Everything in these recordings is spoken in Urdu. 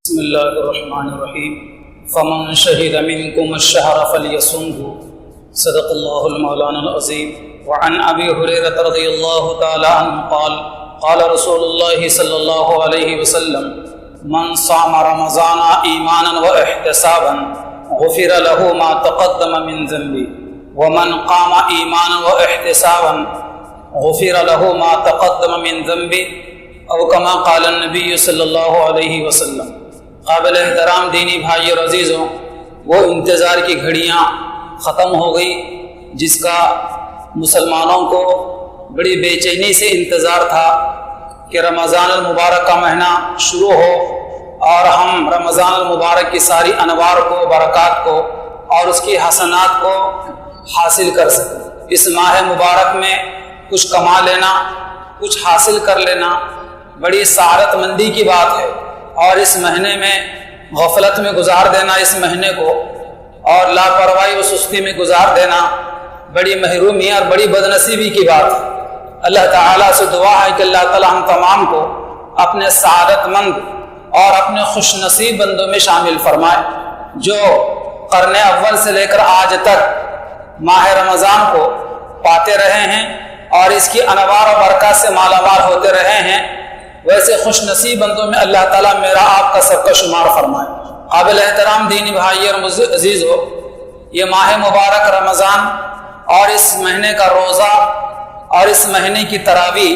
بسم الله الرحمن الرحيم فمن شهد منكم الشهر فليصمه صدق الله المولانا العظيم. وعن ابي هريره رضي الله تعالى عنه قال قال رسول الله صلى الله عليه وسلم من صام رمضان ايمانا واحتسابا غفر له ما تقدم من ذنبه ومن قام ايمانا واحتسابا غفر له ما تقدم من ذنبه او كما قال النبي صلی اللہ علیہ وسلم. قابل احترام دینی بھائی اور عزیزوں، وہ انتظار کی گھڑیاں ختم ہو گئی جس کا مسلمانوں کو بڑی بے چینی سے انتظار تھا کہ رمضان المبارک کا مہینہ شروع ہو اور ہم رمضان المبارک کی ساری انوار کو، برکات کو اور اس کی حسنات کو حاصل کر سکیں. اس ماہ مبارک میں کچھ کما لینا، کچھ حاصل کر لینا بڑی سعادت مندی کی بات ہے، اور اس مہینے میں غفلت میں گزار دینا اس مہینے کو اور لاپرواہی و سستی میں گزار دینا بڑی محرومی اور بڑی بدنصیبی کی بات ہے. اللہ تعالیٰ سے دعا ہے کہ اللہ تعالیٰ ہم تمام کو اپنے سعادت مند اور اپنے خوش نصیب بندوں میں شامل فرمائے جو قرن اول سے لے کر آج تک ماہ رمضان کو پاتے رہے ہیں اور اس کی انوار و برکات سے مالا مال ہوتے رہے ہیں. ویسے خوش نصیب بندوں میں اللہ تعالیٰ میرا آپ کا سب کا شمار فرمائے. قابل احترام دینی بھائی اور عزیز ہو، یہ ماہ مبارک رمضان اور اس مہینے کا روزہ اور اس مہینے کی تراویح،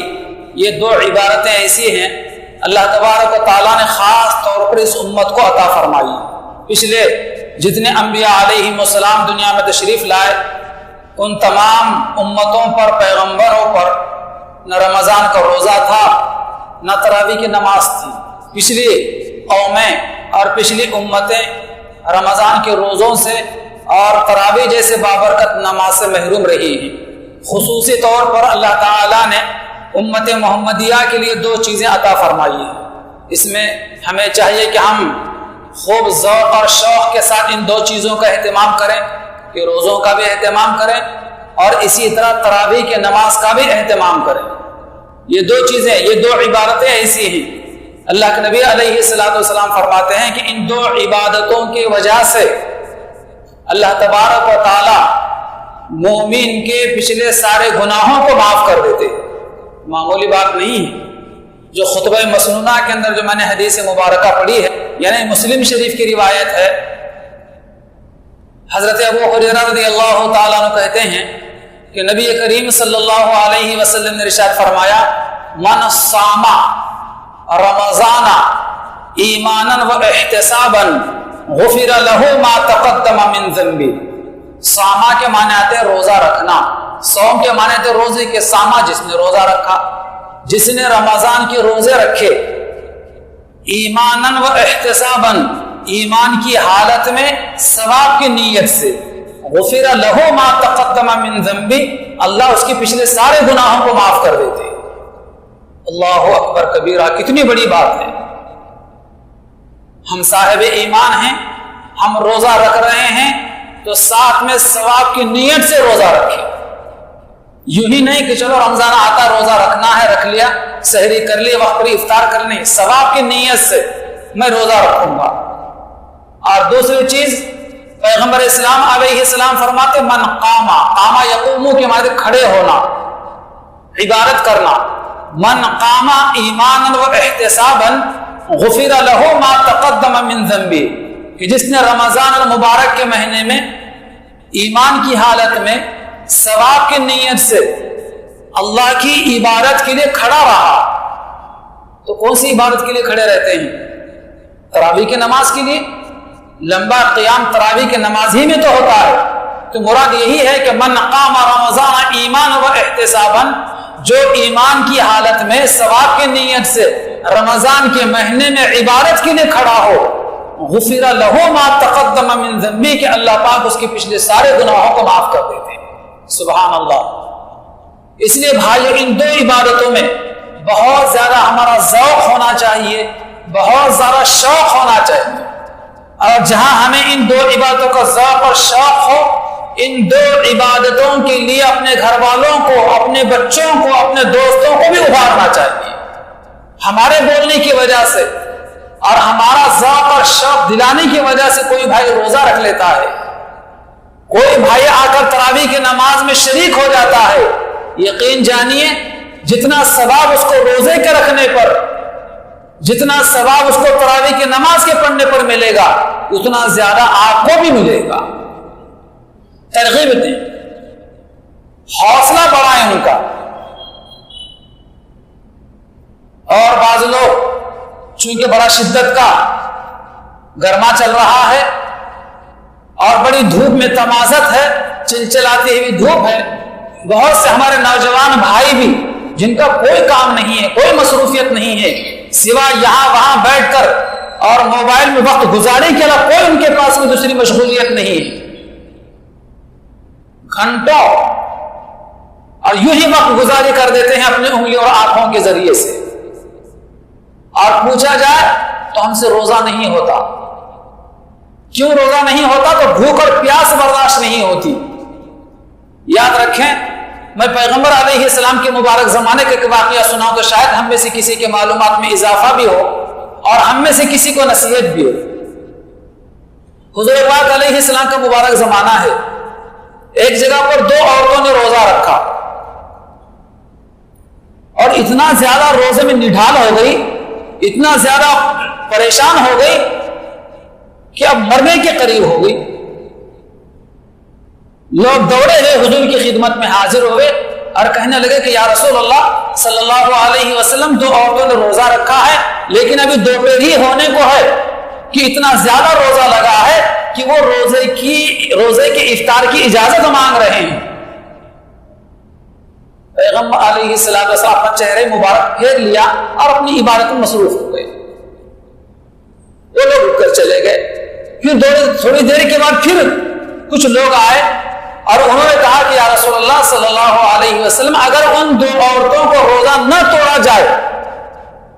یہ دو عبادتیں ایسی ہیں اللہ تبارک و تعالیٰ نے خاص طور پر اس امت کو عطا فرمائی. پچھلے جتنے انبیاء علیہم السلام دنیا میں تشریف لائے ان تمام امتوں پر، پیغمبروں پر نہ رمضان کا روزہ تھا نہ تراویح کی نماز تھی. پچھلی قومیں اور پچھلی امتیں رمضان کے روزوں سے اور تراویح جیسے بابرکت نماز سے محروم رہی ہیں. خصوصی طور پر اللہ تعالیٰ نے امت محمدیہ کے لیے دو چیزیں عطا فرمائی ہیں. اس میں ہمیں چاہیے کہ ہم خوب ذوق اور شوق کے ساتھ ان دو چیزوں کا اہتمام کریں کہ روزوں کا بھی اہتمام کریں اور اسی طرح تراویح کے نماز کا بھی اہتمام کریں. یہ دو چیزیں، یہ دو عبادتیں ایسی ہیں اللہ کے نبی علیہ الصلوۃ والسلام فرماتے ہیں کہ ان دو عبادتوں کی وجہ سے اللہ تبارک و تعالی مومن کے پچھلے سارے گناہوں کو معاف کر دیتے. معمولی بات نہیں ہے. جو خطبہ مسنونہ کے اندر جو میں نے حدیث مبارکہ پڑھی ہے، یعنی مسلم شریف کی روایت ہے، حضرت ابو ہریرہ رضی اللہ تعالیٰ عنہ کہتے ہیں کہ نبی کریم صلی اللہ علیہ وسلم نے ارشاد فرمایا من صام رمضان ایمانا و احتسابا غفر له ما تقدم من ذنبه. صامہ کے معنی آتے ہیں روزہ رکھنا، صوم کے معنی آتے ہیں روزے کے. صامہ جس نے روزہ رکھا، جس نے رمضان کے روزے رکھے ایمانا و احتسابا، ایمان کی حالت میں ثواب کی نیت سے، غفر له ما تقدم من ذنبی، اللہ اس کے پچھلے سارے گناہوں کو معاف کر دیتے. اللہ اکبر کبیرہ، کتنی بڑی بات ہے. ہم صاحب ایمان ہیں، ہم روزہ رکھ رہے ہیں تو ساتھ میں ثواب کی نیت سے روزہ رکھیں. یوں ہی نہیں کہ چلو رمضان آتا روزہ رکھنا ہے، رکھ لیا، سحری کر لی، وقت پر افطار کر لی. ثواب کی نیت سے میں روزہ رکھوں گا. اور دوسری چیز پیغمبر اسلام علیہ السلام فرماتے من قاما، قاما یقومو کے معنی کھڑے ہونا، عبادت کرنا. من قاما ایمانا و احتسابا غفر له ما تقدم من ذنبی، کہ جس نے رمضان المبارک کے مہینے میں ایمان کی حالت میں ثواب کی نیت سے اللہ کی عبادت کے لیے کھڑا رہا. تو کون سی عبادت کے لیے کھڑے رہتے ہیں؟ تراویح کی نماز کے لیے. لمبا قیام تراویح کے نماز ہی میں تو ہوتا ہے. تو مراد یہی ہے کہ من قام رمضان ایمان و احتسابا، جو ایمان کی حالت میں ثواب کی نیت سے رمضان کے مہینے میں عبادت کے لیے کھڑا ہو، غفر له ما تقدم من ذنبی، کہ اللہ پاک اس کے پچھلے سارے گناہوں کو معاف کر دیتے ہیں. سبحان اللہ. اس لیے بھائی ان دو عبادتوں میں بہت زیادہ ہمارا ذوق ہونا چاہیے، بہت زیادہ شوق ہونا چاہیے. اور جہاں ہمیں ان دو عبادتوں کا ذوق اور شوق ہو، ان دو عبادتوں کے لیے اپنے گھر والوں کو، اپنے بچوں کو، اپنے دوستوں کو بھی ابھارنا چاہیے. ہمارے بولنے کی وجہ سے اور ہمارا ذوق اور شوق دلانے کی وجہ سے کوئی بھائی روزہ رکھ لیتا ہے، کوئی بھائی آ کر تراویح کی نماز میں شریک ہو جاتا ہے، یقین جانیے جتنا ثواب اس کو روزے کے رکھنے پر، جتنا ثواب اس کو تراویح کی نماز کے پڑھنے پر ملے گا، اتنا زیادہ آپ کو بھی ملے گا۔ ترغیب دیں، حوصلہ بڑھائیں ان کا۔ اور بعض لوگ چونکہ بڑا شدت کا گرما چل رہا ہے اور بڑی دھوپ میں تمازت ہے، چلچلاتی ہوئی دھوپ ہے، بہت سے ہمارے نوجوان بھائی بھی جن کا کوئی کام نہیں ہے، کوئی مصروفیت نہیں ہے، سوائے یہاں وہاں بیٹھ کر اور موبائل میں وقت گزارنے کے علاوہ کوئی ان کے پاس میں دوسری مشغولیت نہیں ہے، گھنٹوں اور یوں ہی وقت گزاری کر دیتے ہیں اپنی انگلیوں اور آنکھوں کے ذریعے سے، اور پوچھا جائے تو ہم سے روزہ نہیں ہوتا۔ کیوں روزہ نہیں ہوتا؟ تو بھوک اور پیاس برداشت نہیں ہوتی۔ یاد رکھیں، میں پیغمبر علیہ السلام کے مبارک زمانے کا ایک واقعہ سناؤں تو شاید ہم میں سے کسی کے معلومات میں اضافہ بھی ہو اور ہم میں سے کسی کو نصیحت بھی ہو۔ حضور پاک علیہ السلام کا مبارک زمانہ ہے، ایک جگہ پر دو عورتوں نے روزہ رکھا اور اتنا زیادہ روزے میں نڈھال ہو گئی، اتنا زیادہ پریشان ہو گئی کہ اب مرنے کے قریب ہو گئی۔ لوگ دوڑے ہوئے حضور کی خدمت میں حاضر ہوئے اور کہنے لگے کہ یا رسول اللہ صلی اللہ علیہ وسلم، دو عورتوں نے روزہ رکھا ہے لیکن ابھی دوپہر ہی ہونے کو ہے کہ اتنا زیادہ روزہ لگا ہے کہ وہ روزے کے افطار کی اجازت مانگ رہے ہیں۔ پیغمبر علیہ السلام اپنا چہرے مبارک پھیر لیا اور اپنی عبادت میں مصروف ہو گئے۔ وہ لوگ اٹھ کر چلے گئے۔ پھر تھوڑی دیر کے بعد پھر کچھ لوگ آئے اور انہوں نے کہا کہ یا رسول اللہ صلی اللہ علیہ وسلم، اگر ان دو عورتوں کو روزہ نہ توڑا جائے،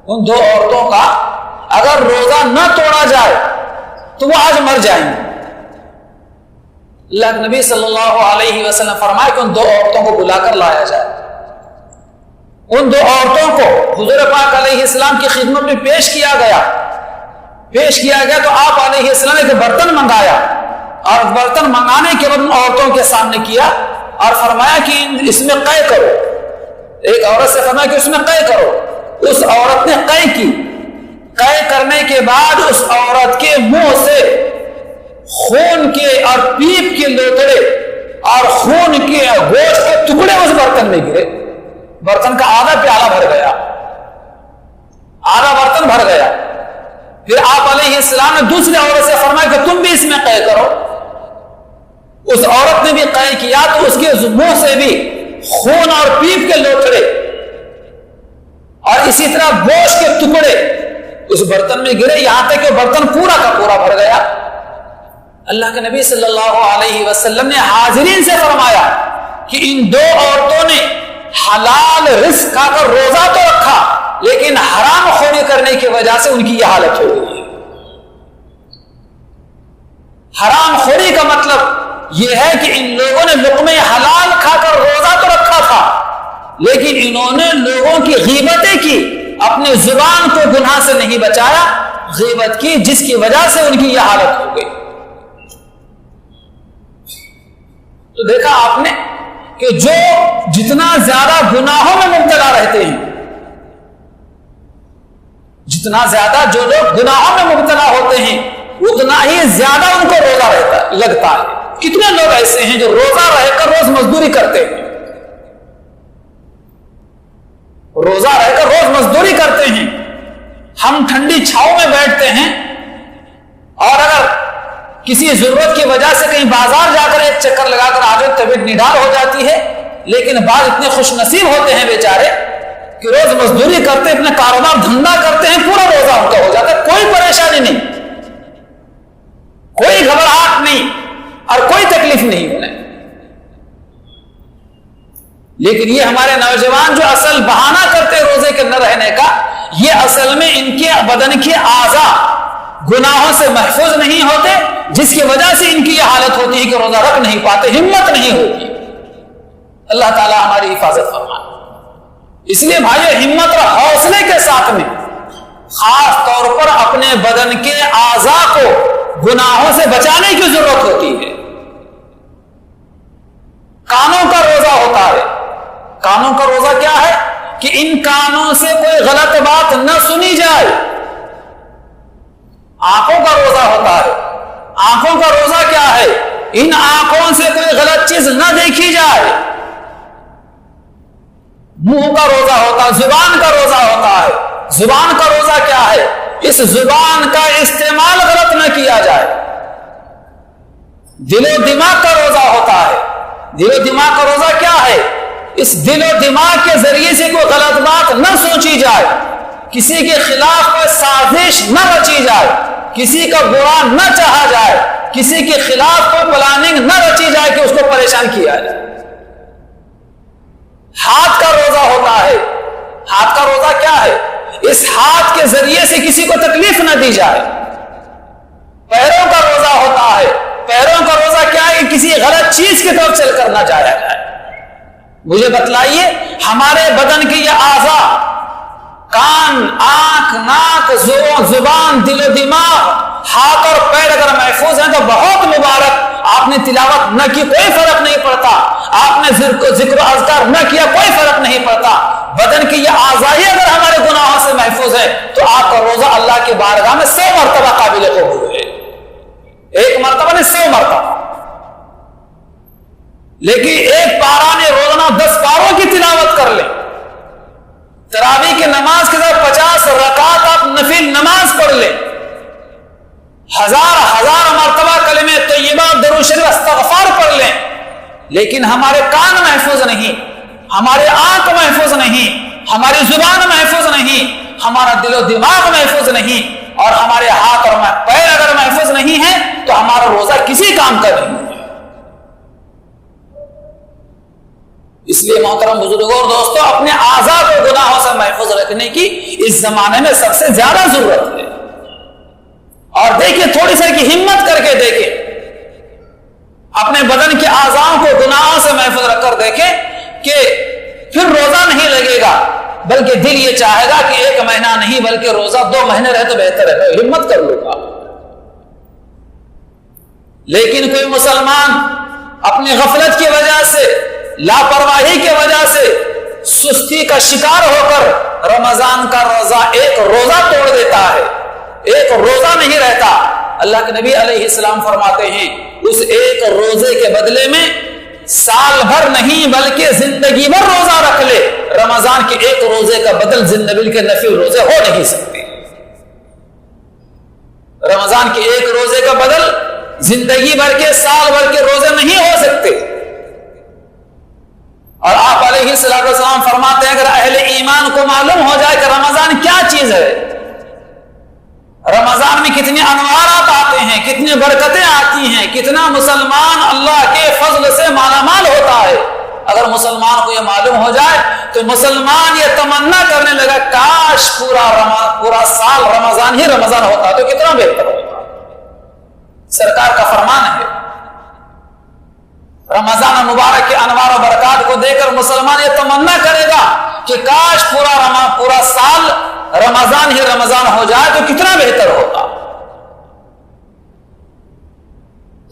ان دو عورتوں کا اگر روزہ نہ توڑا جائے تو وہ آج مر جائیں گے۔ اللہ نبی صلی اللہ علیہ وسلم فرمائے کہ ان دو عورتوں کو بلا کر لایا جائے۔ ان دو عورتوں کو حضور پاک علیہ السلام کی خدمت میں پیش کیا گیا تو آپ علیہ السلام نے ایک برتن منگایا اور برتن منگانے کے بعد ان عورتوں کے سامنے کیا اور فرمایا کہ اس میں قے کرو۔ ایک عورت سے فرمایا کہ اس میں قے کرو۔ اس عورت نے قے کی۔ قے کرنے کے بعد اس عورت کے منہ سے خون کے اور پیپ کے لوتڑے اور خون کے گوشت کے ٹکڑے اس برتن میں گرے۔ برتن کا آدھا پیالہ بھر گیا، آدھا برتن بھر گیا۔ پھر آپ علیہ السلام نے دوسری عورت سے فرمایا کہ تم بھی اس میں قے کرو۔ اس عورت نے بھی قے کیا تو اس کے منہ سے بھی خون اور پیپ کے لوتھڑے اور اسی طرح گوشت کے ٹکڑے اس برتن میں گرے، یہاں تک کہ برتن پورا کا پورا بھر گیا۔ اللہ کے نبی صلی اللہ علیہ وسلم نے حاضرین سے فرمایا کہ ان دو عورتوں نے حلال رزق کھا کر روزہ تو رکھا لیکن حرام خوری کرنے کی وجہ سے ان کی یہ حالت ہو گئی۔ حرام خوری کا مطلب یہ ہے کہ ان لوگوں نے لقمے حلال کھا کر روزہ تو رکھا تھا لیکن انہوں نے لوگوں کی غیبتیں کی، اپنی زبان کو گناہ سے نہیں بچایا، غیبت کی، جس کی وجہ سے ان کی یہ حالت ہو گئی۔ تو دیکھا آپ نے کہ جو جتنا زیادہ گناہوں میں مبتلا رہتے ہیں، جتنا زیادہ جو لوگ گناہوں میں مبتلا ہوتے ہیں اتنا ہی زیادہ ان کو روزہ لگتا ہے۔ کتنے لوگ ایسے ہیں جو روزہ رہ کر روز مزدوری کرتے ہیں، روزہ رہ کر روز مزدوری کرتے ہیں۔ ہم ٹھنڈی چھاؤں میں بیٹھتے ہیں اور اگر کسی ضرورت کی وجہ سے کہیں بازار جا کر ایک چکر لگا کر آ جائے طبیعت نڈھال ہو جاتی ہے، لیکن بعض اتنے خوش نصیب ہوتے ہیں بیچارے کہ روز مزدوری کرتے ہیں، اپنا کاروبار دھندا کرتے ہیں، پورا روزہ ان کا ہو جاتا ہے، کوئی پریشانی نہیں، کوئی گھبراہٹ نہیں اور کوئی تکلیف نہیں انہیں۔ لیکن یہ ہمارے نوجوان جو اصل بہانہ کرتے روزے کے نہ رہنے کا، یہ اصل میں ان کے بدن کے اعضاء گناہوں سے محفوظ نہیں ہوتے، جس کی وجہ سے ان کی یہ حالت ہوتی ہے کہ روزہ رکھ نہیں پاتے، ہمت نہیں ہوتی۔ اللہ تعالی ہماری حفاظت فرمائے۔ اس لیے بھائیو، ہمت اور حوصلے کے ساتھ میں خاص طور پر اپنے بدن کے اعضاء کو گناہوں سے بچانے کی ضرورت ہوتی ہے۔ کانوں کا روزہ ہوتا ہے۔ کانوں کا روزہ کیا ہے؟ کہ ان کانوں سے کوئی غلط بات نہ سنی جائے۔ آنکھوں کا روزہ ہوتا ہے۔ آنکھوں کا روزہ کیا ہے؟ ان آنکھوں سے کوئی غلط چیز نہ دیکھی جائے۔ منہ کا روزہ ہوتا ہے، زبان کا روزہ ہوتا ہے۔ زبان کا روزہ کیا ہے؟ اس زبان کا استعمال غلط نہ کیا جائے۔ دل و دماغ کا روزہ ہوتا ہے۔ دل و دماغ کا روزہ کیا ہے؟ اس دل و دماغ کے ذریعے سے کوئی غلط بات نہ سوچی جائے، کسی کے خلاف کوئی سازش نہ رچی جائے، کسی کا برا نہ چاہا جائے، کسی کے خلاف کوئی پلاننگ نہ رچی جائے کہ اس کو پریشان کیا جائے۔ ہاتھ کا روزہ ہوتا ہے۔ ہاتھ کا روزہ کیا ہے؟ اس ہاتھ کے ذریعے سے کسی کو تکلیف نہ دی جائے۔ پیروں کا روزہ ہوتا ہے۔ پیروں کا روزہ کیا ہے؟ کہ کسی غلط چیز کی طرف چل کر نہ جایا جائے۔ مجھے بتلائیے، ہمارے بدن کے یہ اعضاء، کان، آنکھ، ناک، زبان، دل و دماغ، ہاتھ اور پیر اگر محفوظ ہیں تو بہت مبارک۔ آپ نے تلاوت نہ کی کوئی فرق نہیں پڑتا، آپ نے ذکر و اذکار نہ کیا کوئی فرق نہیں پڑتا۔ بدن کی یہ اعضاء اگر ہمارے گناہوں سے محفوظ ہے تو آپ کا روزہ اللہ کی بارگاہ میں 100 مرتبہ قابل قبول ہے۔ ایک مرتبہ نہیں، 100 مرتبہ۔ لیکن ایک پارہ نے روزانہ 10 پاروں کی تلاوت کر لیں۔ تراویح کی نماز کے ساتھ 50 رکعت آپ نفل نماز پڑھ لیں، ہزار مرتبہ کلمہ طیبہ درود شریف استغفار پڑھ لیں، لیکن ہمارے کان محفوظ نہیں، ہمارے آنکھ محفوظ نہیں، ہماری زبان محفوظ نہیں، ہمارا دل و دماغ محفوظ نہیں، اور ہمارے ہاتھ اور پیر اگر محفوظ نہیں ہیں تو ہمارا روزہ کسی کام کا نہیں ہے۔ اس لیے محترم بزرگوں اور دوستوں، اپنے اعضاء کو گناہوں سے محفوظ رکھنے کی اس زمانے میں سب سے زیادہ ضرورت ہے۔ اور دیکھیں، تھوڑی سی کی ہمت کر کے دیکھیں، اپنے بدن کے اعضاء کو گناہوں سے محفوظ رکھ کر دیکھیں کہ پھر روزہ نہیں لگے گا، بلکہ دل یہ چاہے گا کہ 1 مہینہ نہیں بلکہ روزہ 2 مہینے رہے تو بہتر ہے، ہمت کر لوں گا۔ لیکن کوئی مسلمان اپنی غفلت کی وجہ سے، لاپرواہی کی وجہ سے، سستی کا شکار ہو کر رمضان کا روزہ، ایک روزہ توڑ دیتا ہے، ایک روزہ نہیں رہتا۔ اللہ کے نبی علیہ السلام فرماتے ہیں، اس ایک روزے کے بدلے میں سال بھر نہیں بلکہ زندگی بھر روزہ رکھ لے، رمضان کے ایک روزے کا بدل زندگی کے نفل روزے ہو نہیں سکتے۔ رمضان کے ایک روزے کا بدل زندگی بھر کے، سال بھر کے روزے نہیں ہو سکتے۔ اور آپ علیہ السلام فرماتے ہیں، اگر اہل ایمان کو معلوم ہو جائے کہ رمضان کیا چیز ہے، رمضان میں کتنے انوارات آتے ہیں، کتنی برکتیں آتی ہیں، کتنا مسلمان اللہ کے فضل سے مالا مال ہوتا ہے، اگر مسلمان کو یہ معلوم ہو جائے تو مسلمان یہ تمنا کرنے لگا، کاش پورا سال رمضان ہی رمضان ہوتا تو کتنا بہتر ہوتا۔ سرکار کا فرمان ہے، رمضان مبارک کے انوار و برکات کو دیکھ کر مسلمان یہ تمنا کرے گا کہ کاش پورا سال رمضان ہی رمضان ہو جائے تو کتنا بہتر ہوتا۔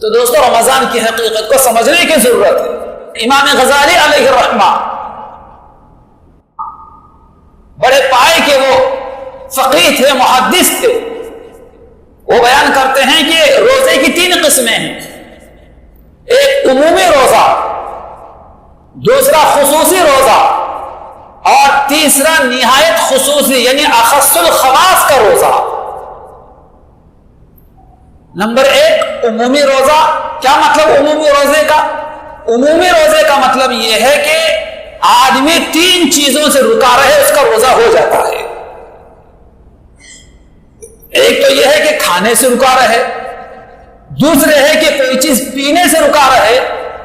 تو دوستو، رمضان کی حقیقت کو سمجھنے کی ضرورت ہے۔ امام غزالی علیہ الرحمہ بڑے پائے کے وہ فقیہ تھے، محدث تھے، وہ بیان کرتے ہیں کہ روزے کی 3 قسمیں ہیں، ایک عمومی روزہ، دوسرا خصوصی روزہ، اور تیسرا نہایت خصوصی یعنی اخص الخواص کا روزہ۔ نمبر 1 عمومی روزہ۔ کیا مطلب عمومی روزے کا؟ عمومی روزے کا مطلب یہ ہے کہ آدمی 3 چیزوں سے رکا رہے اس کا روزہ ہو جاتا ہے۔ ایک تو یہ ہے کہ کھانے سے رکا رہے، دوسرے ہے کہ کوئی چیز پینے سے رکا رہے،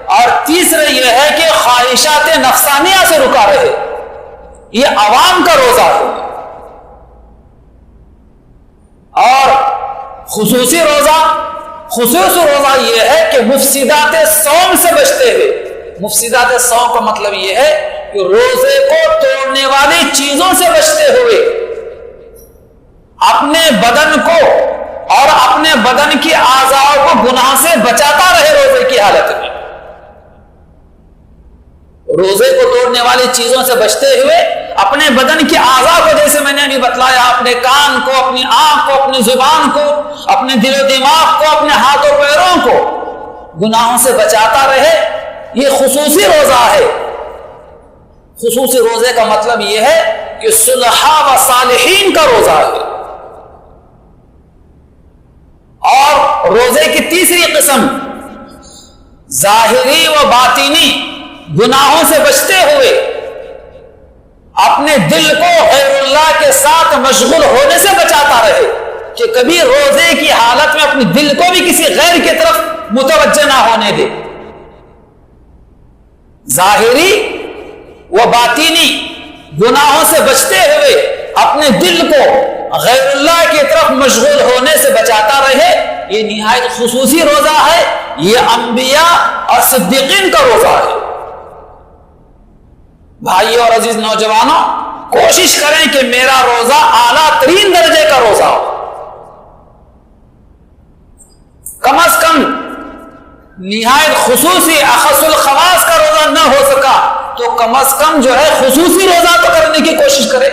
اور تیسرے یہ ہے کہ خواہشات نفسانیہ سے رکا رہے۔ یہ عوام کا روزہ ہے۔ اور خصوصی روزہ یہ ہے کہ مفسدات صوم سے بچتے ہوئے۔ مفسدات صوم کا مطلب یہ ہے کہ روزے کو توڑنے والی چیزوں سے بچتے ہوئے، اپنے بدن کو اور اپنے بدن کی اعضاء کو گناہ سے بچاتا رہے روزے کی حالت میں. روزے کو توڑنے والی چیزوں سے بچتے ہوئے اپنے بدن کی اعضاء کو، جیسے میں نے ابھی بتلایا، اپنے کان کو، اپنی آنکھ کو، اپنی زبان کو، اپنے دل و دماغ کو، اپنے ہاتھوں پیروں کو گناہوں سے بچاتا رہے. یہ خصوصی روزہ ہے. خصوصی روزے کا مطلب یہ ہے کہ صلحاء و صالحین کا روزہ ہے. اور روزے کی تیسری قسم ظاہری و باطنی گناہوں سے بچتے ہوئے اپنے دل کو غیر اللہ کے ساتھ مشغول ہونے سے بچاتا رہے، کہ کبھی روزے کی حالت میں اپنے دل کو بھی کسی غیر کی طرف متوجہ نہ ہونے دے. ظاہری و باطنی گناہوں سے بچتے ہوئے اپنے دل کو غیر اللہ کی طرف مشغول ہونے سے بچاتا رہے. یہ نہایت خصوصی روزہ ہے. یہ انبیاء اور صدیقین کا روزہ ہے. بھائیو اور عزیز نوجوانوں، کوشش کریں کہ میرا روزہ اعلیٰ ترین درجے کا روزہ ہو. کم از کم نہایت خصوصی اخص الخواص کا روزہ نہ ہو سکا تو کم از کم جو ہے خصوصی روزہ تو کرنے کی کوشش کرے.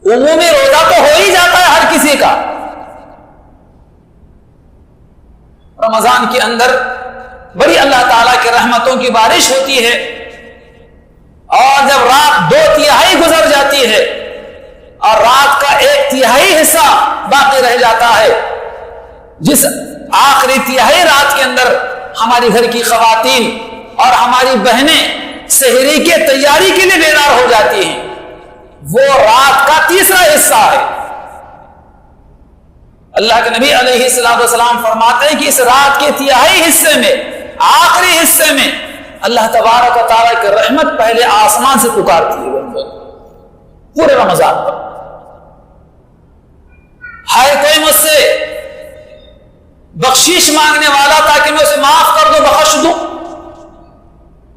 عمومی روزہ تو ہو ہی جاتا ہے ہر کسی کا. رمضان کے اندر بڑی اللہ تعالیٰ کی رحمتوں کی بارش ہوتی ہے، اور جب رات 2/3 گزر جاتی ہے اور رات کا 1/3 حصہ باقی رہ جاتا ہے، جس آخری تہائی رات کے اندر ہماری گھر کی خواتین اور ہماری بہنیں سحری کی تیاری کے لیے بیدار ہو جاتی ہیں، وہ رات کا تیسرا حصہ ہے. اللہ کے نبی علیہ السلام فرماتے ہیں کہ اس رات کے تہائی حصے میں، آخری حصے میں، اللہ تبارک و تعالیٰ کی رحمت پہلے آسمان سے پکارتی ہے پورے رمضان پر. ہائے کوئی مجھ سے بخشش مانگنے والا تاکہ میں اسے معاف کر دوں، بخش دوں.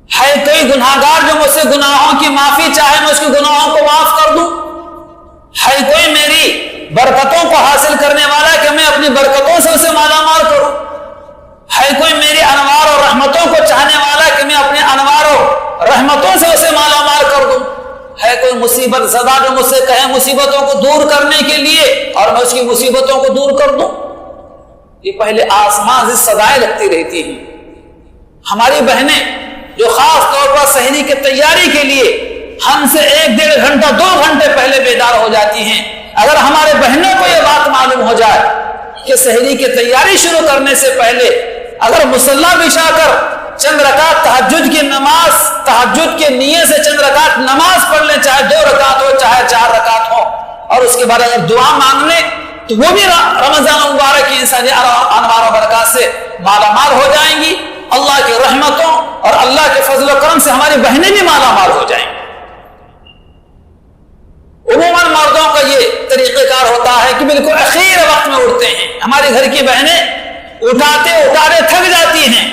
ہے کوئی گناہگار جو مجھ سے گناہوں کی معافی چاہے، میں اس کے گناہوں کو معاف کر دوں. ہے کوئی میری برکتوں کو حاصل کرنے والا کہ میں اپنی برکتوں سے اسے مالا مال کروں. ہے کوئی میری انوار اور رحمتوں کو چاہنے والا کہ میں اپنے انوار اور رحمتوں سے اسے مالا مال کر دوں. ہے کوئی مصیبت زدہ جو مجھ سے کہے مصیبتوں کو دور کرنے کے لیے اور میں اس کی مصیبتوں کو دور کر دوں. یہ پہلے آسمان سے صدائیں لگتی رہتی ہیں. ہماری بہنیں جو خاص طور پر سحری کی تیاری کے لیے ہم سے 1-1.5 گھنٹہ 2 گھنٹے پہلے بیدار ہو جاتی ہیں، اگر ہمارے بہنوں کو یہ بات معلوم ہو جائے کہ سحری کی تیاری شروع کرنے سے پہلے اگر مصلی بچھا کر چند رکعت تہجد کی نماز، تہجد کے نیت سے چند رکعت نماز پڑھ لیں، چاہے 2 رکعت ہو چاہے 4 رکعت ہو، اور اس کے بعد اگر دعا مانگ لیں تو وہ بھی رمضان مبارک کی انسانی انوار و برکات سے مالا مال ہو جائیں گی. اللہ کی رحمتوں اور اللہ کے فضل و کرم سے ہماری بہنیں بھی مالا مال ہو جائیں گی. عموماً مردوں کا یہ طریقہ کار ہوتا ہے کہ بالکل اخیر وقت میں اٹھتے ہیں. ہماری گھر کی بہنیں اٹھاتے تھک جاتی ہیں،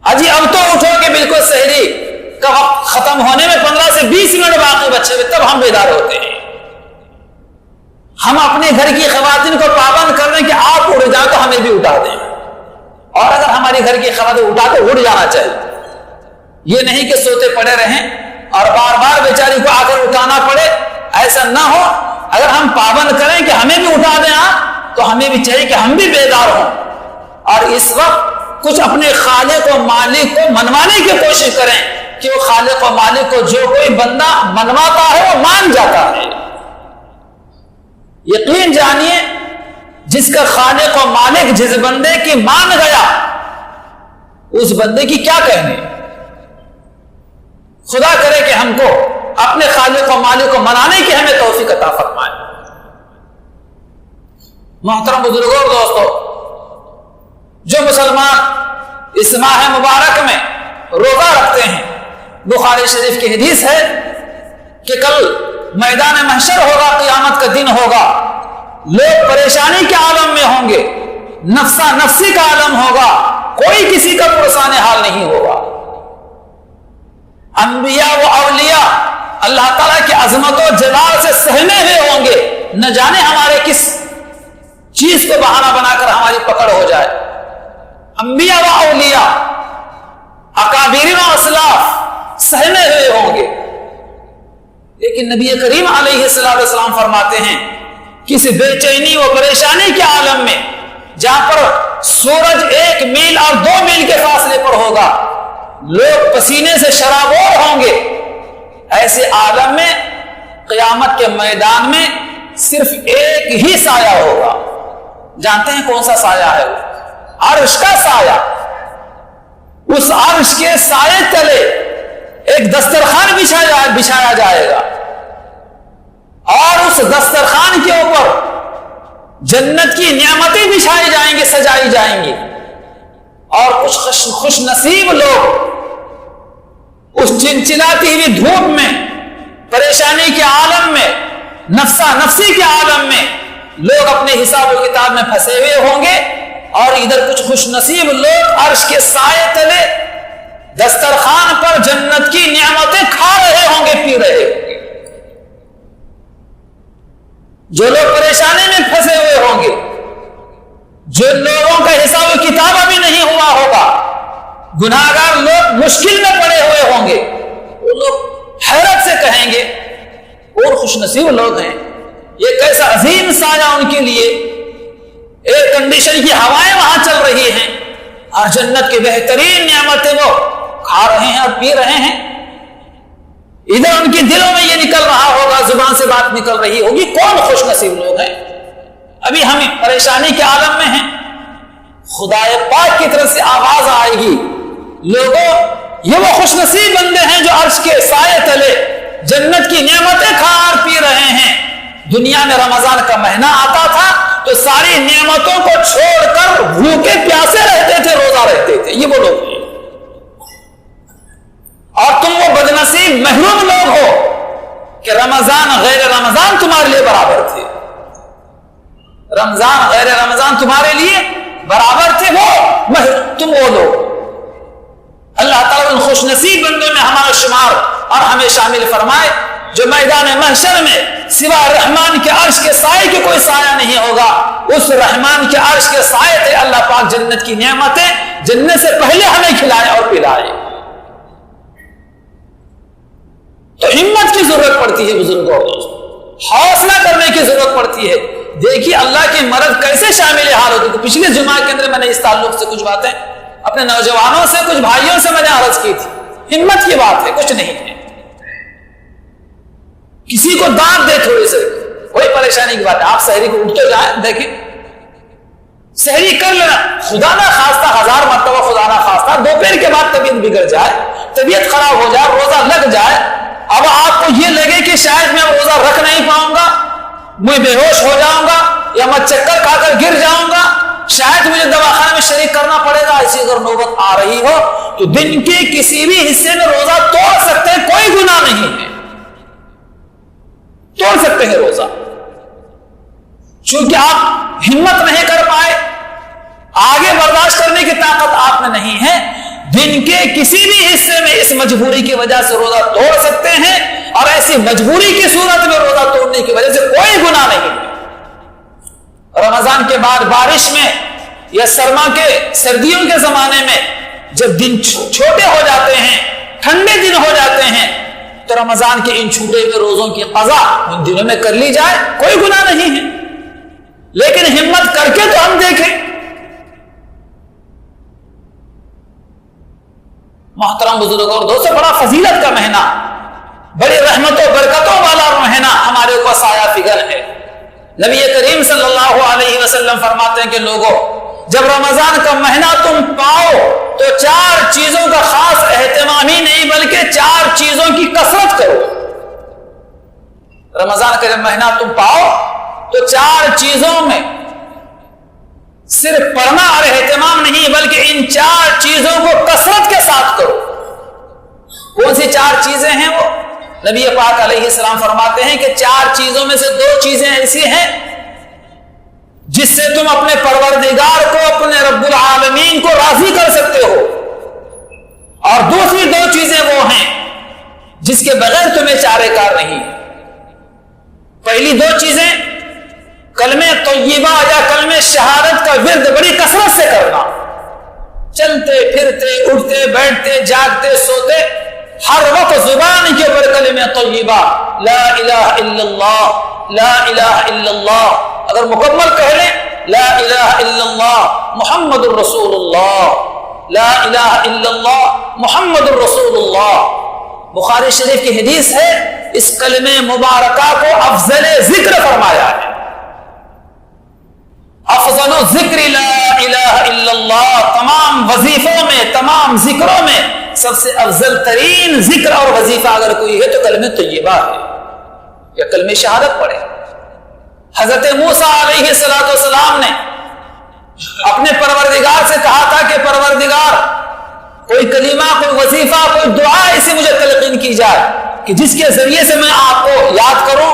اجی اب تو اٹھو کہ بالکل سحری کا وقت ختم ہونے میں 15 سے 20 منٹ باقی بچے ہوئے تب ہم بیدار ہوتے ہیں. ہم اپنے گھر کی خواتین کو پابند کر دیں کہ آپ اٹھ جائیں تو ہمیں بھی اٹھا دیں، اور اگر ہماری گھر کی خواتین اٹھا تو اٹھ جانا چاہیے. یہ نہیں کہ سوتے پڑے رہیں اور بار بار بیچاری کو آ کر اٹھانا پڑے. ایسا نہ ہو. اگر ہم پابند کریں کہ ہمیں بھی اٹھا دیں آپ، تو ہمیں بھی چاہیے کہ ہم بھی بیدار ہوں اور اس وقت کچھ اپنے خالق و مالک کو منوانے کی کوشش کریں کہ وہ خالق و مالک کو جو کوئی بندہ منواتا ہے وہ مان جاتا ہے. یقین جانیے جس کا خالق و مالک جس بندے کی مان گیا اس بندے کی کیا کہنے. خدا کرے کہ ہم کو اپنے خالق و مالک کو منانے کی ہمیں توفیق عطا فرمائے. محترم بزرگوں اور دوستو، جو مسلمان اس ماہ مبارک میں روزہ رکھتے ہیں، بخاری شریف کی حدیث ہے کہ کل میدان محشر ہوگا، قیامت کا دن ہوگا، لوگ پریشانی کے عالم میں ہوں گے، نفسا نفسی کا عالم ہوگا، کوئی کسی کا پرسان حال نہیں ہوگا. انبیاء و اولیاء اللہ تعالیٰ کی عظمت و جلال سے سہمے ہوئے ہوں گے، نہ جانے ہمارے کس چیز کو بہانہ بنا کر ہماری پکڑ ہو جائے۔ انبیاء و اولیاء، اکابرین و اسلاف سہمے ہوئے ہوں گے، لیکن نبی کریم علیہ السلام فرماتے ہیں کسی بے چینی و پریشانی کے عالم میں جہاں پر سورج 1 میل اور 2 میل کے فاصلے پر ہوگا، لوگ پسینے سے شرابور ہوں گے، ایسے عالم میں قیامت کے میدان میں صرف ایک ہی سایہ ہوگا۔ جانتے ہیں کون سا سایہ ہے؟ وہ عرش کا سایہ۔ اس عرش کے سائے تلے ایک دسترخوان بچھایا جائے گا، اور اس دسترخوان کے اوپر جنت کی نعمتیں بچھائی جائیں گی، سجائی جائیں گی، اور کچھ خوش نصیب لوگ اس چلچلاتی ہوئی دھوپ میں، پریشانی کے عالم میں، نفسا نفسی کے عالم میں لوگ اپنے حساب و کتاب میں پھنسے ہوئے ہوں گے، اور ادھر کچھ خوش نصیب لوگ عرش کے سائے تلے دسترخوان پر جنت کی نعمتیں کھا رہے ہوں گے، پی رہے ہوں گے۔ جو لوگ پریشانی میں پھنسے ہوئے ہوں گے، جو لوگوں کا حساب و کتاب ابھی نہیں ہوا ہوگا، گناہگار لوگ مشکل میں پڑے ہوئے ہوں گے، وہ لوگ حیرت سے کہیں گے اور خوش نصیب لوگ ہیں، یہ کیسا عظیم سایہ ان کے لیے، ایئر کنڈیشن کی ہوائیں وہاں چل رہی ہیں، اور جنت کی بہترین نعمتیں وہ کھا رہے ہیں اور پی رہے ہیں۔ ادھر ان کے دلوں میں یہ نکل رہا ہوگا، زبان سے بات نکل رہی ہوگی، کون خوش نصیب لوگ ہیں؟ ابھی ہم پریشانی کے عالم میں ہیں، خدا پاک کی طرف سے آواز آئے گی، لوگوں یہ وہ خوش نصیب بندے ہیں جو عرش کے سائے تلے جنت کی نعمتیں کھا اور پی رہے ہیں۔ دنیا میں رمضان کا مہینہ آتا تھا تو ساری نعمتوں کو چھوڑ کر بھوکے پیاسے رہتے تھے، روزہ رہتے تھے، یہ وہ لوگ ہیں۔ اور تم وہ بدنصیب محروم لوگ ہو کہ رمضان غیر رمضان تمہارے لیے برابر تھے، رمضان غیر رمضان تمہارے لیے برابر تھے، تم وہ لوگ۔ اللہ تعالیٰ ان خوش نصیب بندوں میں ہمارا شمار اور ہمیں شامل فرمائے جو میدان محشر میں سوا رحمان کے عرش کے سائے کے کوئی سایہ نہیں ہوگا، اس رحمان کے عرش کے سائے تھے اللہ پاک جنت کی نعمتیں جنت سے پہلے ہمیں کھلائے اور پلائے۔ تو ہمت کی ضرورت پڑتی ہے بزرگوں، حوصلہ کرنے کی ضرورت پڑتی ہے۔ دیکھیے اللہ کی مدد کیسے شامل حال ہوتی ہے۔ پچھلے جمعہ کے اندر میں نے اس تعلق سے کچھ باتیں اپنے نوجوانوں سے، کچھ بھائیوں سے میں نے عرض کی تھی، ہمت کی بات ہے، کچھ نہیں ہے۔ کسی کو دانت دے تھوڑی سے، کوئی پریشانی کی بات ہے، آپ سحری کو اٹھتے جائیں، دیکھیں سحری کر لینا، خدا نہ خواستہ 1000 مرتبہ خدا نہ خواستہ دوپہر کے بعد طبیعت بگڑ جائے، طبیعت خراب ہو جائے، روزہ لگ جائے، اب آپ کو یہ لگے کہ شاید میں روزہ رکھ نہیں پاؤں گا، میں بے ہوش ہو جاؤں گا، یا میں چکر کھا کر گر جاؤں گا، شاید مجھے دواخانے میں شریک کرنا پڑے گا، ایسی اگر نوبت آ رہی ہو تو دن کے کسی بھی حصے میں روزہ توڑ سکتے ہیں، کوئی گناہ نہیں ہے، توڑ سکتے ہیں روزہ۔ چونکہ آپ ہمت نہیں کر پائے، آگے برداشت کرنے کی طاقت آپ میں نہیں ہے، دن کے کسی بھی حصے میں اس مجبوری کی وجہ سے روزہ توڑ سکتے ہیں، اور ایسی مجبوری کی صورت میں روزہ توڑنے کی وجہ سے کوئی گناہ نہیں ہے۔ رمضان کے بعد بارش میں یا سرما کے سردیوں کے زمانے میں جب دن چھوٹے ہو جاتے ہیں، ٹھنڈے دن ہو جاتے ہیں، تو رمضان کے ان چھوٹے ہوئے روزوں کی قضا ان دنوں میں کر لی جائے، کوئی گناہ نہیں ہے۔ لیکن ہمت کر کے تو ہم دیکھیں، محترم بزرگوں اور دوستوں، بڑا فضیلت کا مہینہ، بڑی رحمتوں برکتوں والا مہینہ ہمارے اوپر سایہ فگن ہے۔ نبی کریم صلی اللہ علیہ وسلم فرماتے ہیں کہ لوگوں، جب رمضان کا مہینہ تم پاؤ تو 4 چیزوں کا خاص اہتمام ہی نہیں بلکہ 4 چیزوں کی کثرت کرو۔ رمضان کا جب مہینہ تم پاؤ تو 4 چیزوں میں صرف پڑھنا اور اہتمام نہیں بلکہ ان 4 چیزوں کو کثرت کے ساتھ کرو۔ کون سی 4 چیزیں ہیں وہ؟ نبی پاک علیہ السلام فرماتے ہیں کہ 4 چیزوں میں سے 2 چیزیں ایسی ہیں جس سے تم اپنے پروردگار کو، اپنے رب العالمین کو راضی کر سکتے ہو، اور دوسری 2 چیزیں وہ ہیں جس کے بغیر تمہیں چارے کار نہیں. پہلی دو چیزیں کلمہ طیبہ یا کلمہ شہادت کا ورد بڑی کثرت سے کرنا. چلتے پھرتے اٹھتے بیٹھتے جاگتے سوتے ہر وقت زبان کے اوپر کلمہ طیبہ لا الہ الا اللہ لا الہ الا اللہ. اگر مکمل کہہ لیں لا الہ الا اللہ محمد الرسول اللہ لا الہ الا اللہ محمد الرسول اللہ. بخاری شریف کی حدیث ہے اس کلمہ مبارکہ کو افضل ذکر فرمایا ہے. افضل ذکر لا الہ الا اللہ. تمام وظیفوں میں تمام ذکروں میں سب سے افضل ترین ذکر اور وظیفہ اگر کوئی ہے تو کلمہ طیبہ ہے یا کلمہ شہادت پڑھے. حضرت موسیٰ علیہ السلام نے اپنے پروردگار سے کہا تھا کہ پروردگار کوئی کلمہ کوئی وظیفہ کوئی دعا ایسی مجھے تلقین کی جائے کہ جس کے ذریعے سے میں آپ کو یاد کروں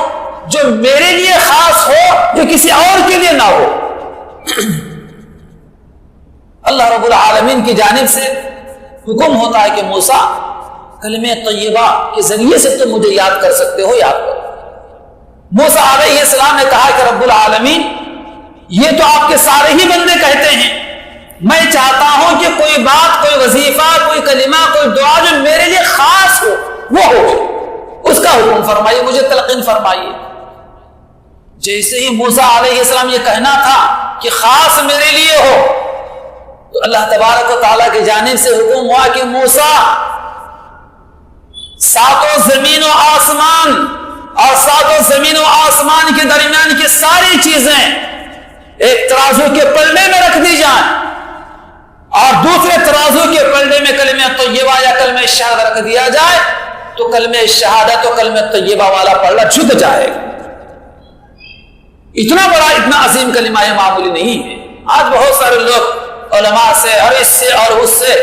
جو میرے لیے خاص ہو جو کسی اور کے لیے نہ ہو. اللہ رب العالمین کی جانب سے حکم ہوتا ہے کہ موسیٰ کلمہ طیبہ کے ذریعے سے تم مجھے یاد کر سکتے ہو یاد کرو. موسیٰ علیہ السلام نے کہا کہ رب العالمین یہ تو آپ کے سارے ہی بندے کہتے ہیں, میں چاہتا ہوں کہ کوئی بات کوئی وظیفہ کوئی کلمہ کوئی دعا جو میرے لیے خاص ہو وہ ہو, اس کا حکم فرمائیے مجھے تلقین فرمائیے. جیسے ہی موسیٰ علیہ السلام یہ کہنا تھا کہ خاص میرے لیے ہو تو اللہ تبارک و تعالیٰ کی جانب سے حکم ہوا کہ موسیٰ ساتوں زمین و آسمان اور ساتوں زمین و آسمان کے درمیان کی ساری چیزیں ایک ترازو کے پلڑے میں رکھ دی جائیں اور دوسرے ترازو کے پلڑے میں کلمہ طیبہ یا کلمہ شہادت رکھ دیا جائے تو کلمہ شہادت و کلمہ طیبہ والا پلڑا جھک جائے گا. اتنا بڑا اتنا عظیم کلمہ یہ معمولی نہیں ہے. آج بہت سارے لوگ علماء سے اور اس سے اور اس سے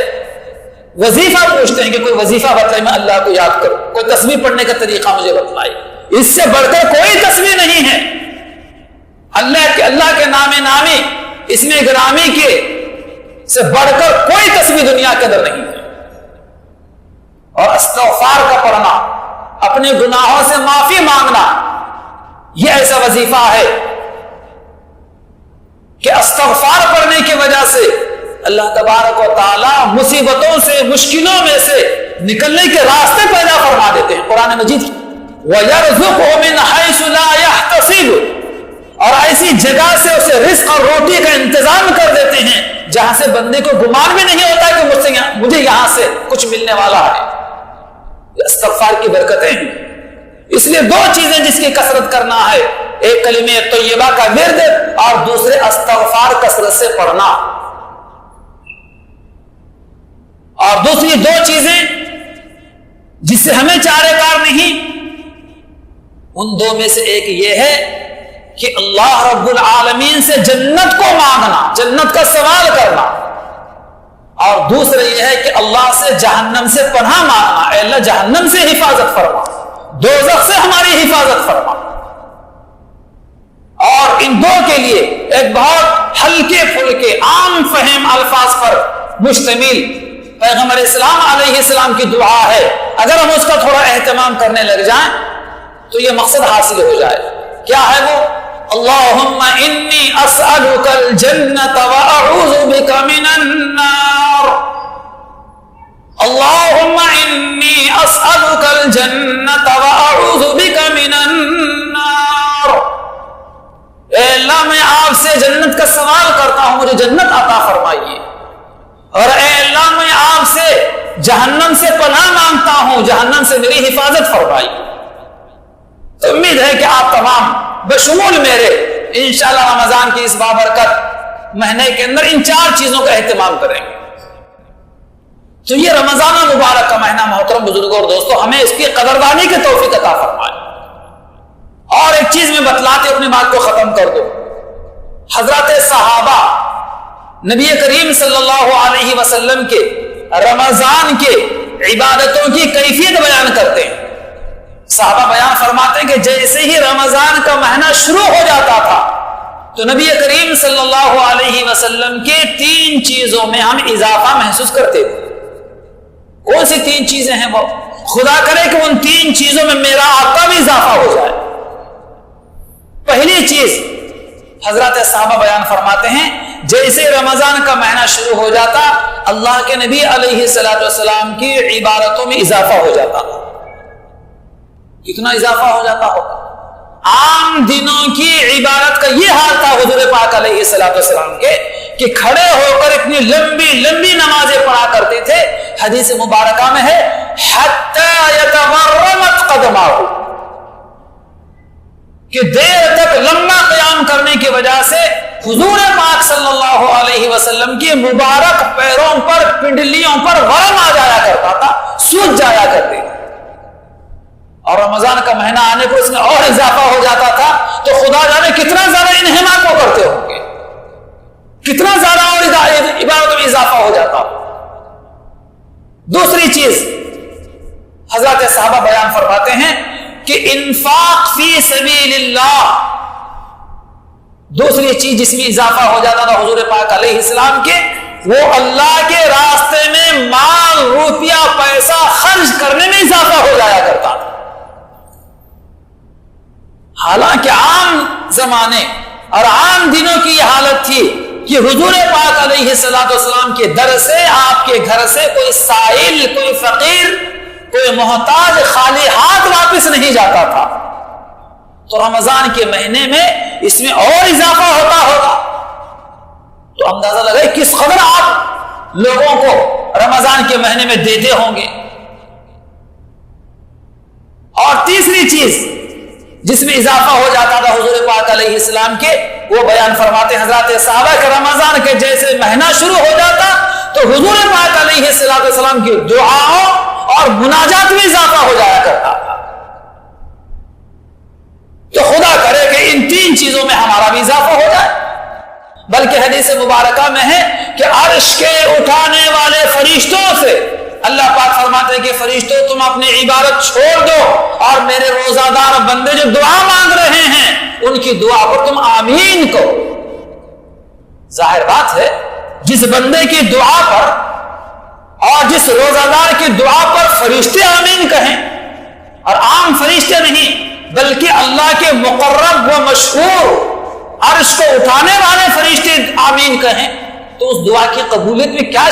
وظیفہ پوچھتے ہیں کہ کوئی وظیفہ بتائے میں اللہ کو یاد کروں, کوئی تسبیح پڑھنے کا طریقہ مجھے بتلائے. اس سے بڑھ کر کوئی تسبیح نہیں ہے. اللہ کے نام نامی اس میں گرامی کے سے بڑھ کر کوئی تسبیح دنیا کے اندر نہیں ہے. اور استغفار کا پڑھنا اپنے گناہوں سے معافی مانگنا یہ ایسا وظیفہ ہے کہ استغفار پڑھنے کی وجہ سے اللہ تبارک و تعالی مصیبتوں سے مشکلوں میں سے نکلنے کے راستے پیدا فرما دیتے ہیں. قرآن مجید وَيَرْزُقْهُ مِنْ حَيْثُ لَا يَحْتَسِبُ, اور ایسی جگہ سے اسے رزق اور روٹی کا انتظام کر دیتے ہیں جہاں سے بندے کو گمان بھی نہیں ہوتا کہ مجھے یہاں سے کچھ ملنے والا ہے. استغفار کی برکتیں ہیں. اس لیے دو چیزیں جس کی کثرت کرنا ہے, ایک کلمہ طیبہ کا ورد اور دوسرے استغفار کثرت سے پڑھنا. اور دوسری دو چیزیں جس سے ہمیں چارے کار نہیں, ان دو میں سے ایک یہ ہے کہ اللہ رب العالمین سے جنت کو مانگنا, جنت کا سوال کرنا, اور دوسرا یہ ہے کہ اللہ سے جہنم سے پناہ مانگنا, اے اللہ جہنم سے حفاظت فرما, دوزخ سے ہماری حفاظت فرما. اور ان دو کے لیے ایک بہت ہلکے پھلکے عام فہم الفاظ پر مشتمل پیغمبر اسلام علیہ السلام کی دعا ہے. اگر ہم اس کا تھوڑا اہتمام کرنے لگ جائیں تو یہ مقصد حاصل ہو جائے. کیا ہے وہ؟ اللہم انی اسألک الجنت واعوذ بک من النار. اللہم انی اسألک الجنت واعوذ بک من النار. اے اللہ میں آپ سے جنت کا سوال کرتا ہوں, مجھے جنت عطا فرمائیے. اور اے اللہ میں آپ سے جہنم سے پناہ مانگتا ہوں, جہنم سے میری حفاظت فرمائیے. تو امید ہے کہ آپ تمام بشمول میرے انشاءاللہ رمضان کی اس بابرکت مہینے کے اندر ان چار چیزوں کا اہتمام کریں گے. تو یہ رمضان المبارک کا مہینہ محترم بزرگوں اور دوستوں ہمیں اس کی قدردانی کی توفیق عطا فرمائے. اور ایک چیز میں بتلاتے اپنی بات کو ختم کر دو. حضرات صحابہ نبی کریم صلی اللہ علیہ وسلم کے رمضان کے عبادتوں کی کیفیت بیان کرتے ہیں. صحابہ بیان فرماتے ہیں کہ جیسے ہی رمضان کا مہینہ شروع ہو جاتا تھا تو نبی کریم صلی اللہ علیہ وسلم کے 3 چیزوں میں ہم اضافہ محسوس کرتے تھے. کون سی 3 چیزیں ہیں وہ؟ خدا کرے کہ ان 3 چیزوں میں میرا آپ کا بھی اضافہ ہو جائے۔ پہلی چیز حضرات صحابہ بیان فرماتے ہیں جیسے رمضان کا مہینہ شروع ہو جاتا اللہ کے نبی علیہ الصلوۃ والسلام کی عبادتوں میں اضافہ ہو جاتا۔ کتنا اضافہ ہو جاتا ہوگا؟ عام دنوں کی عبادت کا یہ حال تھا حضور پاک علیہ الصلوۃ والسلام کے کہ کھڑے ہو کر اتنی لمبی لمبی نمازیں پڑھا کرتے تھے، حدیث مبارکہ میں ہے حتی یتورمت قدماہ، کہ دیر تک لمبا قیام کرنے کی وجہ سے حضور پاک صلی اللہ علیہ وسلم کی مبارک پیروں پر پنڈلیوں پر ورم آ جایا کرتا تھا، سوج جایا کرتے تھے، اور رمضان کا مہینہ آنے پر اس میں اور اضافہ ہو جاتا تھا تو خدا جانے کتنا زیادہ انہماک کو کرتے ہوں گے، کتنا زیادہ اور عبادت میں اضافہ ہو جاتا۔ دوسری چیز حضرات صحابہ بیان فرماتے ہیں کہ انفاق فی سبیل اللہ، دوسری چیز جس میں اضافہ ہو جاتا تھا حضور پاک علیہ السلام کے، وہ اللہ کے راستے میں مال روپیہ پیسہ خرچ کرنے میں اضافہ ہو جایا کرتا تھا۔ حالانکہ عام زمانے اور عام دنوں کی یہ حالت تھی کہ حضور پاک علیہ الصلوۃ والسلام کے در سے، آپ کے گھر سے کوئی سائل، کوئی فقیر، کوئی محتاج خالی ہاتھ واپس نہیں جاتا تھا، تو رمضان کے مہینے میں اس میں اور اضافہ ہوتا ہوگا، تو اندازہ لگائے کس قدر آپ لوگوں کو رمضان کے مہینے میں دیتے ہوں گے۔ اور تیسری چیز جس میں اضافہ ہو جاتا تھا حضور پاک علیہ السلام کے، وہ بیان فرماتے حضرات صحابہ کہ رمضان کے جیسے مہینہ شروع ہو جاتا تو حضور پاک علیہ السلام کی دعاؤں اور مناجات میں اضافہ ہو جایا کرتا تھا۔ تو خدا کرے کہ ان 3 چیزوں میں ہمارا بھی اضافہ ہو جائے۔ بلکہ حدیث مبارکہ میں ہے کہ عرش کے اٹھانے والے فرشتوں سے اللہ پاک فرماتے ہیں کہ فرشتوں تم اپنی عبادت چھوڑ دو اور میرے روزہ دار بندے جو دعا مانگ رہے ہیں ان کی دعا پر تم آمین کو۔ ظاہر بات ہے جس بندے کی دعا پر اور جس روزہ دار کی دعا پر فرشتے آمین کہیں، اور عام فرشتے نہیں بلکہ اللہ کے مقرب و مشہور عرش کو اٹھانے والے فرشتے آمین کہیں، تو اس دعا کی قبولیت میں کیا